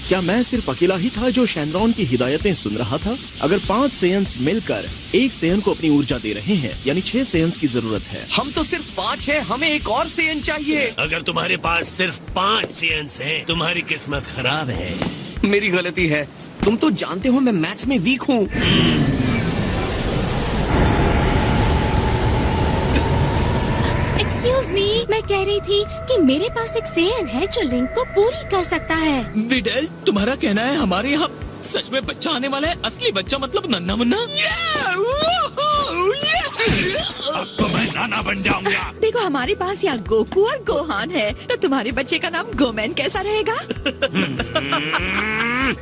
क्या मैं सिर्फ अकेला ही था जो शैनरॉन की हिदायतें सुन रहा था? अगर 5 सेयन्स मिलकर एक सेयन को अपनी ऊर्जा दे रहे हैं, यानी 6 सेयन्स की जरूरत है। हम तो सिर्फ 5 हैं, हमें एक और सेयन चाहिए। अगर तुम्हारे पास सिर्फ 5 सेयन्स हैं, तुम्हारी किस्मत खराब है। मेरी गलती है। तुम तो जानते हो मैं मैच में वीक हूँ। एक्सक्यूज मी, मैं कह रही थी कि मेरे पास एक सेयन है जो लिंक को पूरी कर सकता है। विडेल, तुम्हारा कहना है हमारे यहाँ सच में बच्चा आने वाला है? असली बच्चा मतलब नन्ना मुन्ना? अब तो मैं नाना बन जाऊंगा। देखो हमारे पास यहाँ गोकू और गोहान है, तो तुम्हारे बच्चे का नाम गोमैन कैसा रहेगा?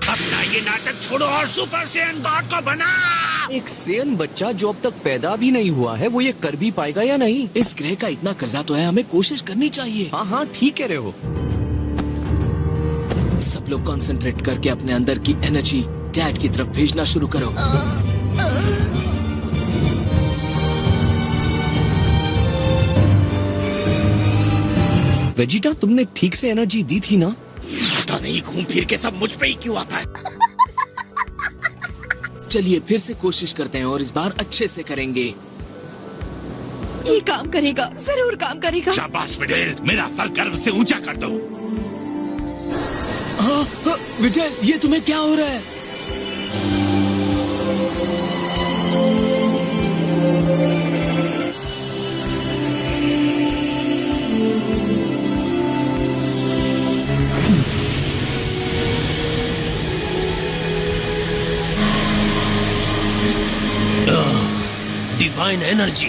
अपना ये नाटक छोड़ो और सुपर सेयन गॉड को बना। एक सेयन बच्चा जो अब तक पैदा भी नहीं हुआ है, वो ये कर भी पाएगा या नहीं? इस ग्रह का इतना कर्जा तो है, हमें कोशिश करनी चाहिए। हाँ हाँ ठीक कह रहे हो। सब लोग कंसंट्रेट करके अपने अंदर की एनर्जी डैड की तरफ भेजना शुरू करो। वेजिटा, तुमने ठीक से एनर्जी दी थी ना? पता नहीं घूम फिर के सब मुझ पे ही क्यों आता है। चलिए फिर से कोशिश करते हैं और इस बार अच्छे से करेंगे। ये काम करेगा, जरूर काम करेगा। शाबाश विडेल, मेरा सर गर्व से ऊंचा कर दो। विडेल, ये तुम्हें क्या हो रहा है? Divine energy.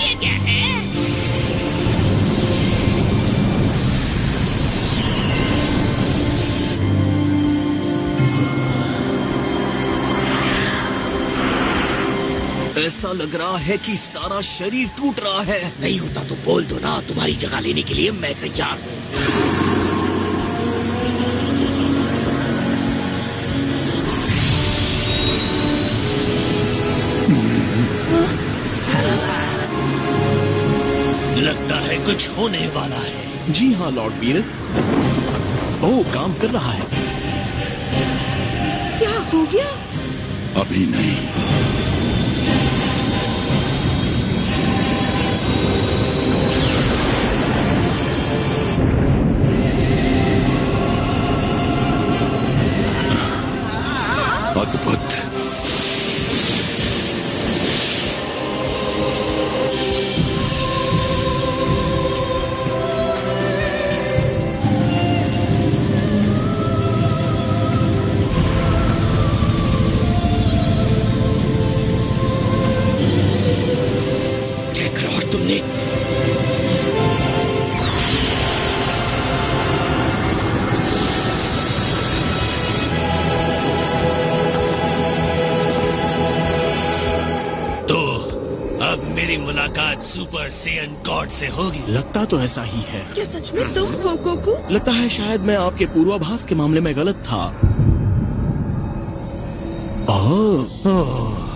ये क्या है? ऐसा लग रहा है कि सारा शरीर टूट रहा है। नहीं होता तो बोल दो ना, तुम्हारी जगह लेने के लिए मैं तैयार हूँ। लगता है कुछ होने वाला है। जी हाँ लॉर्ड बीरस। ओह, काम कर रहा है। क्या हो गया? अभी नहीं। अद्भुत। मुलाकात सुपर सेयन गॉड से होगी। लगता तो ऐसा ही है। क्या सच में तुम हो गोकू? लगता है शायद मैं आपके पूर्वाभास के मामले में गलत था। ओह,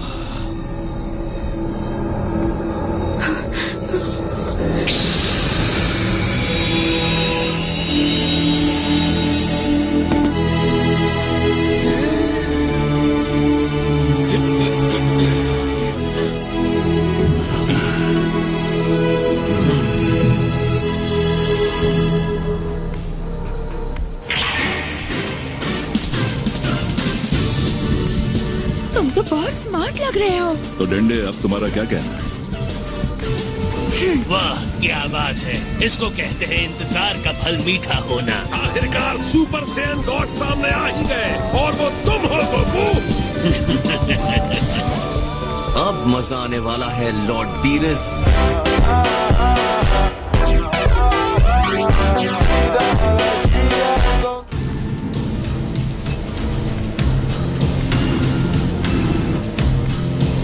तुम तो बहुत स्मार्ट लग रहे हो। तो डेंडे, अब तुम्हारा क्या कहना है? वाह क्या बात है। इसको कहते हैं इंतजार का फल मीठा होना। आखिरकार सुपर सेयन गॉड सामने आ ही गए और वो तुम हो गोकू। अब मजा आने वाला है लॉर्ड बीरस।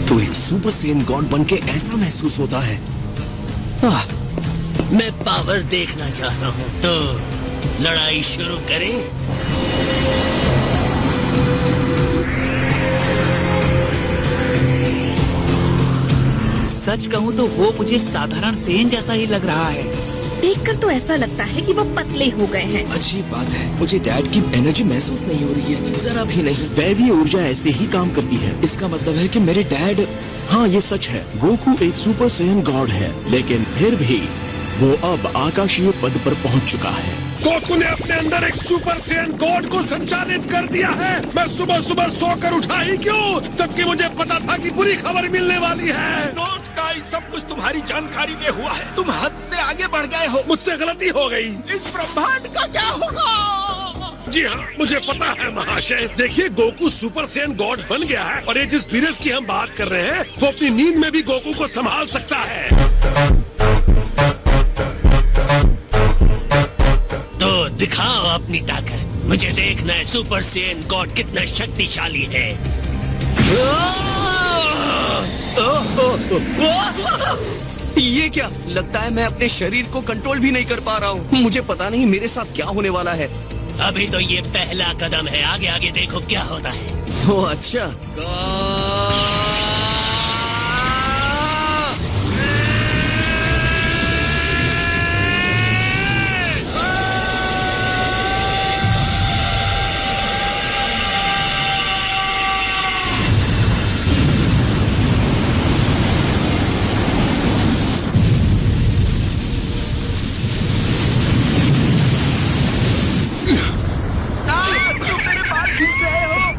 तो एक सुपर सेयन गॉड बनके ऐसा महसूस होता है। मैं पावर देखना चाहता हूँ, तो लड़ाई शुरू करें। सच कहूँ तो वो मुझे साधारण सेन जैसा ही लग रहा है। देखकर तो ऐसा लगता है कि वो पतले हो गए हैं। अजीब बात है, मुझे डैड की एनर्जी महसूस नहीं हो रही है, जरा भी नहीं। दैवीय ऊर्जा ऐसे ही काम करती है। इसका मतलब है कि मेरे डैड। हाँ, ये सच है। गोकू एक सुपर सैयन गॉड है, लेकिन फिर भी वो अब आकाशीय पद पर पहुंच चुका है। गोकू ने अपने अंदर एक सुपर सेयन गॉड को संचालित कर दिया है। मैं सुबह सुबह सोकर उठा ही क्यों, जबकि मुझे पता था कि बुरी खबर मिलने वाली है। नोट का ये सब कुछ तुम्हारी जानकारी में हुआ है। तुम हद से आगे बढ़ गए हो। मुझसे गलती हो गई। इस ब्रह्मांड का क्या होगा? जी हाँ, मुझे पता है महाशय। देखिए, गोकू सुपर सेयन गॉड बन गया है और ये जिस वीरस की हम बात कर रहे हैं वो अपनी नींद में भी गोकू को संभाल सकता है। तो दिखाओ अपनी ताकत। मुझे देखना है सुपर सेयन गॉड कितना शक्तिशाली है। ये क्या लगता है, मैं अपने शरीर को कंट्रोल भी नहीं कर पा रहा हूँ। मुझे पता नहीं मेरे साथ क्या होने वाला है। अभी तो ये पहला कदम है, आगे आगे देखो क्या होता है। ओ अच्छा।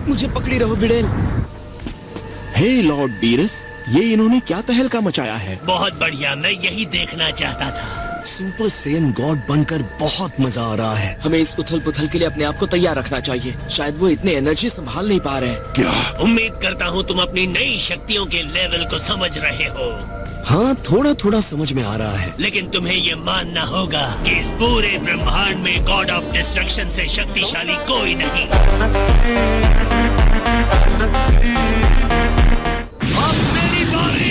मुझे पकड़ी रहो विडेल। हे लॉर्ड बीरस, ये इन्होंने क्या तहलका मचाया है? बहुत बढ़िया, मैं यही देखना चाहता था। सुपर सेन गॉड बनकर बहुत मजा आ रहा है। हमें इस उथल पुथल के लिए अपने आप को तैयार रखना चाहिए। शायद वो इतने एनर्जी संभाल नहीं पा रहे। क्या? उम्मीद करता हूँ तुम अपनी नई शक्तियों के लेवल को समझ रहे हो। हाँ, थोड़ा थोड़ा समझ में आ रहा है। लेकिन तुम्हें ये मानना होगा कि इस पूरे ब्रह्मांड में गॉड ऑफ डिस्ट्रक्शन से शक्तिशाली कोई नहीं। अब मेरी बारी।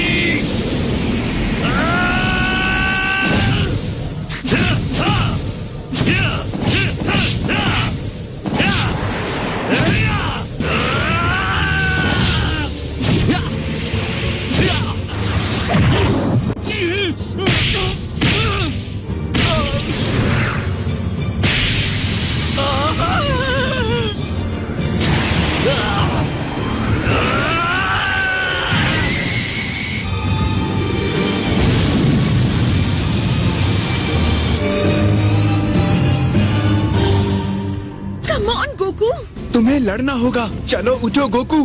तुम्हें लड़ना होगा। चलो उठो गोकू,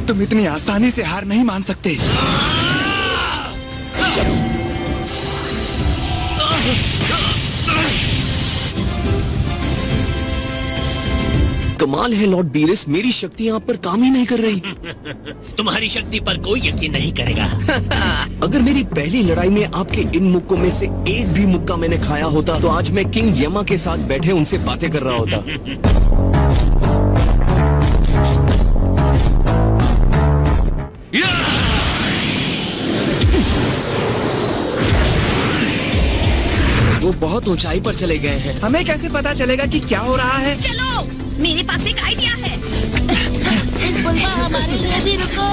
तुम इतनी आसानी से हार नहीं मान सकते। कमाल है लॉर्ड बीरस, मेरी शक्ति यहाँ पर काम ही नहीं कर रही। तुम्हारी शक्ति पर कोई यकीन नहीं करेगा। अगर मेरी पहली लड़ाई में आपके इन मुक्कों में से एक भी मुक्का मैंने खाया होता तो आज मैं किंग यमा के साथ बैठे उनसे बातें कर रहा होता। वो बहुत ऊंचाई पर चले गए हैं। हमें कैसे पता चलेगा कि क्या हो रहा है? चलो, मेरे पास एक आइडिया है। हमारे लिए भी रुको।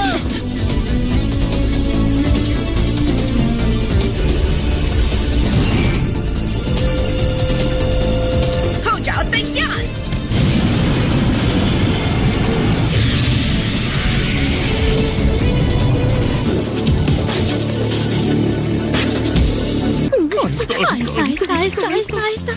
हो जाओ तैयार। आहिस्ता आहिस्ता आहिस्ता आहिस्ता।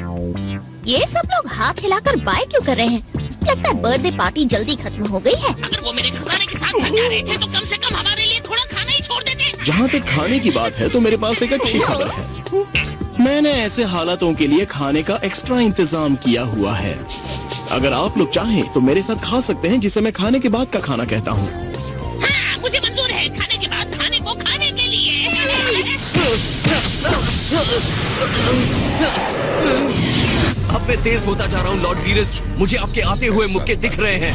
ये सब लोग हाथ हिलाकर बाय क्यों कर रहे हैं? लगता है बर्थडे पार्टी जल्दी खत्म हो गई है। अगर वो मेरे खजाने के साथ जा रहे थे तो कम से कम हमारे लिए थोड़ा खाना ही छोड़ देते। जहाँ तक खाने की बात है तो मेरे पास एक अच्छी खबर है। मैंने ऐसे हालातों के लिए खाने का एक्स्ट्रा इंतजाम किया हुआ है। अगर आप लोग चाहें तो मेरे साथ खा सकते हैं, जिसे मैं खाने के बाद का खाना कहता हूँ। हाँ, मुझे मंजूर है। खाने के बाद खाने को खाने के लिए। अब मैं तेज होता जा रहा हूँ लॉर्ड बीरस, मुझे आपके आते हुए मुक्के दिख रहे हैं।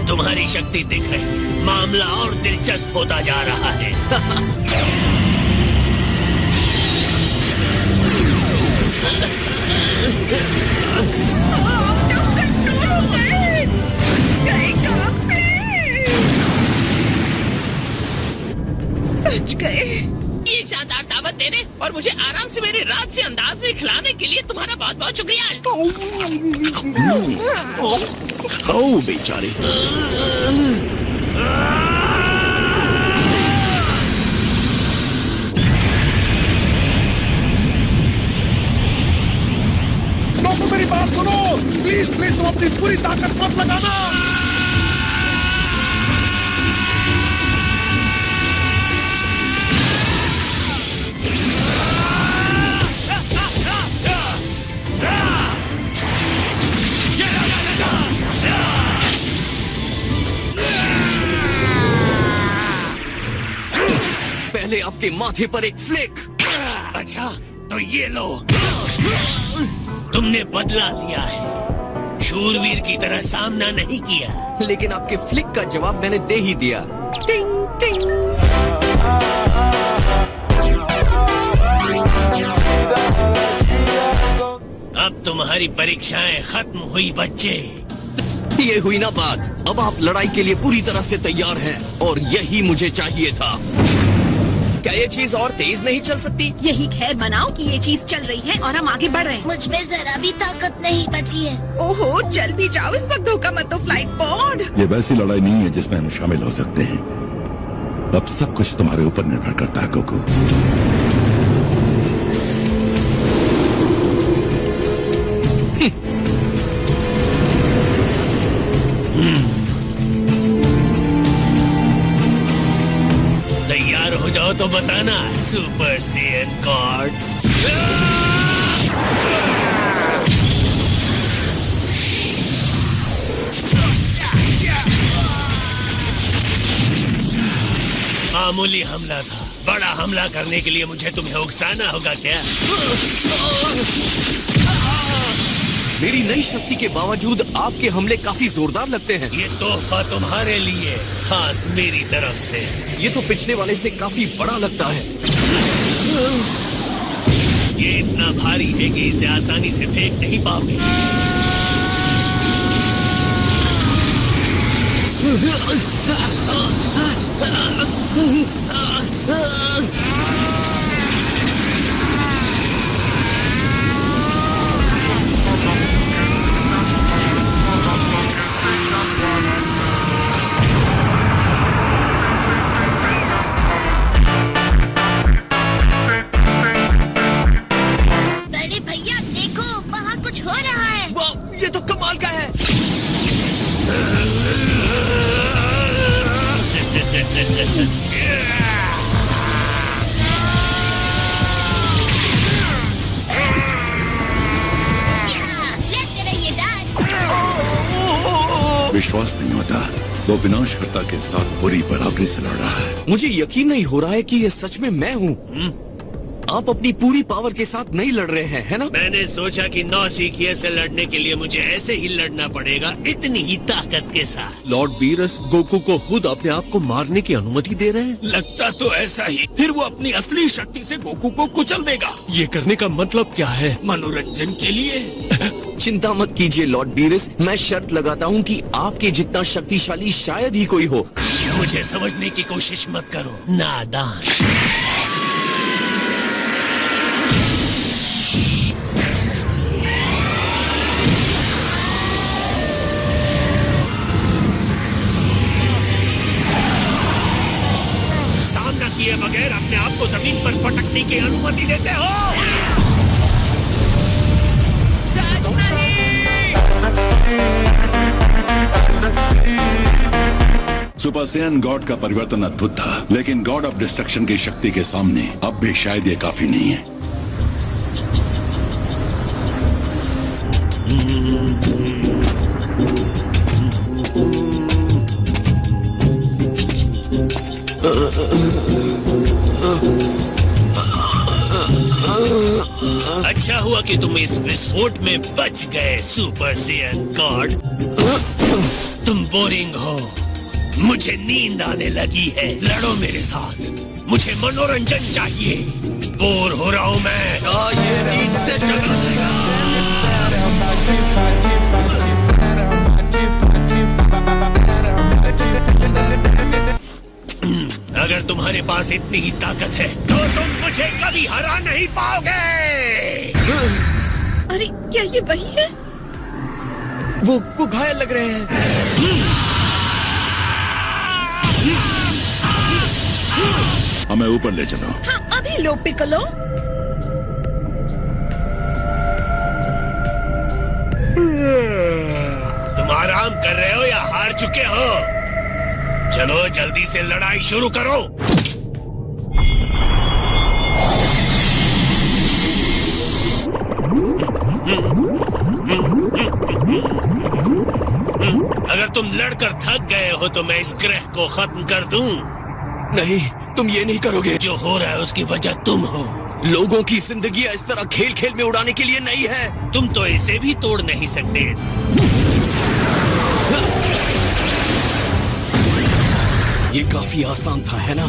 तुम्हारी शक्ति होती दिख रही है। मामला और दिलचस्प होता जा रहा है। कंट्रोल हो गए। गए काम से। बच गए। ये शानदार दावत देने और मुझे आराम से मेरे राज से अंदाज में खिलाने के लिए तुम्हारा बहुत बहुत शुक्रिया। ओ बेचारे। दोस्तों मेरी बात सुनो, प्लीज प्लीज तुम अपनी पूरी ताकत मत लगाना। पहले आपके माथे पर एक फ्लिक। अच्छा तो ये लो, तुमने बदला लिया है। शूरवीर की तरह सामना नहीं किया। लेकिन आपके फ्लिक का जवाब मैंने दे ही दिया। टिंग टिंग। अब तुम्हारी परीक्षाएं खत्म हुई बच्चे। ये हुई ना बात। अब आप लड़ाई के लिए पूरी तरह से तैयार हैं और यही मुझे चाहिए था। क्या ये चीज और तेज नहीं चल सकती? यही खैर मनाओ कि ये चीज चल रही है और हम आगे बढ़ रहे हैं। मुझ में जरा भी ताकत नहीं बची है। ओहो, चल भी जाओ, इस वक्त धोखा मत दो फ्लाइट पॉड। ये वैसी लड़ाई नहीं है जिसमें हम शामिल हो सकते हैं। अब सब कुछ तुम्हारे ऊपर निर्भर करता है कोको। तैयार हो जाओ तो बताना सुपर सेयन गॉड। मामूली हमला था, बड़ा हमला करने के लिए मुझे तुम्हें उकसाना होगा क्या? मेरी नई शक्ति के बावजूद आपके हमले काफी जोरदार लगते हैं। ये तोहफा तुम्हारे लिए, खास मेरी तरफ से। ये तो पिछले वाले से काफी बड़ा लगता है। ये इतना भारी है कि इसे आसानी से फेंक नहीं पाओगे। बड़े भैया देखो, वहाँ कुछ हो रहा है। वाह, ये तो कमाल का है। लेते रहिए डैड। विश्वास नहीं होता, वो विनाशकर्ता के साथ पूरी बराबरी से लड़ रहा है। मुझे यकीन नहीं हो रहा है कि ये सच में मैं हूँ। आप अपनी पूरी पावर के साथ नहीं लड़ रहे हैं, है ना? मैंने सोचा कि नौसिखिए से लड़ने के लिए मुझे ऐसे ही लड़ना पड़ेगा, इतनी ही ताकत के साथ। लॉर्ड बीरस गोकू को खुद अपने आप को मारने की अनुमति दे रहे हैं। लगता तो ऐसा ही। फिर वो अपनी असली शक्ति से गोकू को कुचल देगा। ये करने का मतलब क्या है? मनोरंजन के लिए। चिंता मत कीजिए लॉर्ड बीरस, मैं शर्त लगाता हूँ कि आपके जितना शक्तिशाली शायद ही कोई हो। मुझे समझने की कोशिश मत करो, नादान। सामना किए बगैर अपने आप को जमीन पर पटकने की अनुमति देते हो? सुपर सेयन गॉड का परिवर्तन अद्भुत था, लेकिन गॉड ऑफ डिस्ट्रक्शन की शक्ति के सामने अब भी शायद ये काफी नहीं है। अच्छा हुआ कि तुम इस विस्फोट में बच गए सुपर सेयन गॉड। तुम बोरिंग हो, मुझे नींद आने लगी है, लड़ो मेरे साथ। मुझे मनोरंजन चाहिए, बोर हो रहा हूँ मैं। ये नींद से जगा देगा। अगर तुम्हारे पास इतनी ही ताकत है तो तुम मुझे कभी हरा नहीं पाओगे। अरे क्या ये वही है? वो घायल लग रहे हैं। हमें ऊपर ले चलो। हाँ अभी लो पिकोलो। तुम आराम कर रहे हो या हार चुके हो? चलो जल्दी से लड़ाई शुरू करो। अगर तुम लड़कर थक गए हो तो मैं इस ग्रह को खत्म कर दूं। नहीं, तुम ये नहीं करोगे। जो हो रहा है उसकी वजह तुम हो। लोगों की जिंदगी इस तरह खेल खेल में उड़ाने के लिए नहीं है। तुम तो इसे भी तोड़ नहीं सकते। ये काफी आसान था, है ना?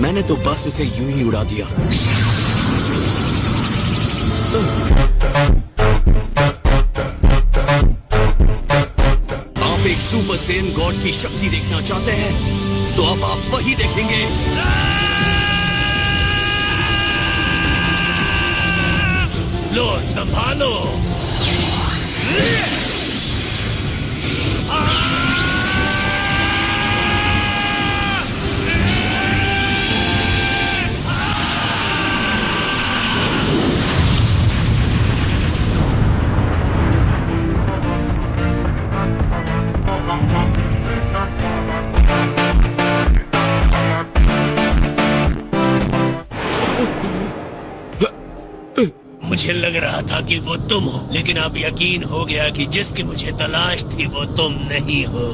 मैंने तो बस उसे यूं ही उड़ा दिया। आप एक सुपर सेन गॉड की शक्ति देखना चाहते हैं तो अब आप वही देखेंगे। लो संभालो। मुझे लग रहा था कि वो तुम हो, लेकिन अब यकीन हो गया कि जिसकी मुझे तलाश थी वो तुम नहीं हो।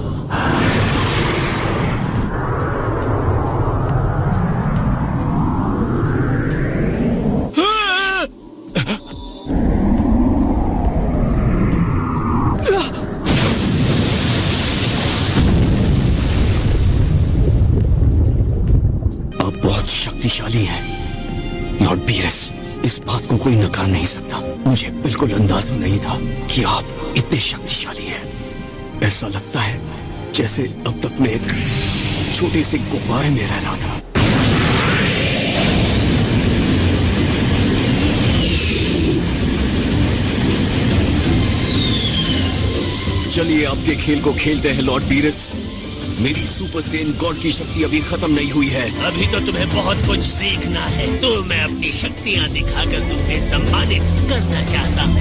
आप बहुत शक्तिशाली हैं, लॉर्ड बीरस। इस बात को कोई नकार नहीं सकता। मुझे बिल्कुल अंदाजा नहीं था कि आप इतने शक्तिशाली हैं। ऐसा लगता है जैसे अब तक मैं एक छोटे से गुब्बारे में रह रहा था। चलिए आपके खेल को खेलते हैं लॉर्ड बीरस। मेरी सुपर सेन गॉड की शक्ति अभी खत्म नहीं हुई है। अभी तो तुम्हें बहुत कुछ सीखना है। तो मैं अपनी शक्तियाँ दिखाकर तुम्हें सम्मानित करना चाहता हूँ।